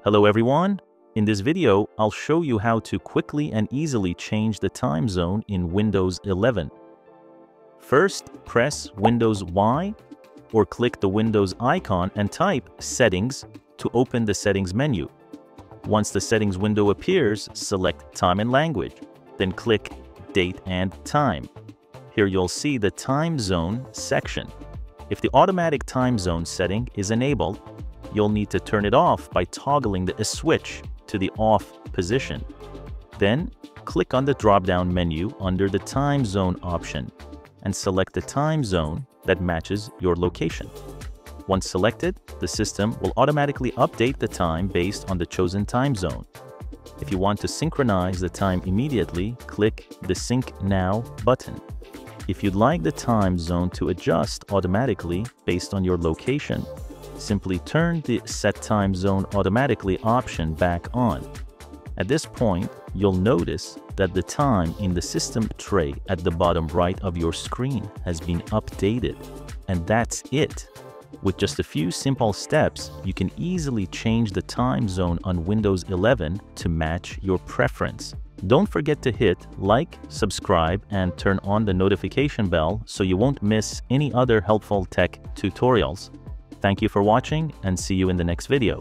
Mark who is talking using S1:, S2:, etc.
S1: Hello everyone! In this video, I'll show you how to quickly and easily change the time zone in Windows 11. First, press Windows Y or click the Windows icon and type Settings to open the Settings menu. Once the Settings window appears, select Time and Language, then click Date and Time. Here you'll see the Time Zone section. If the automatic time zone setting is enabled, you'll need to turn it off by toggling the switch to the off position. Then, click on the drop-down menu under the Time Zone option and select the time zone that matches your location. Once selected, the system will automatically update the time based on the chosen time zone. If you want to synchronize the time immediately, click the Sync Now button. If you'd like the time zone to adjust automatically based on your location, simply turn the Set Time Zone Automatically option back on. At this point, you'll notice that the time in the system tray at the bottom right of your screen has been updated. And that's it. With just a few simple steps, you can easily change the time zone on Windows 11 to match your preference. Don't forget to hit like, subscribe, and turn on the notification bell so you won't miss any other helpful tech tutorials. Thank you for watching and see you in the next video.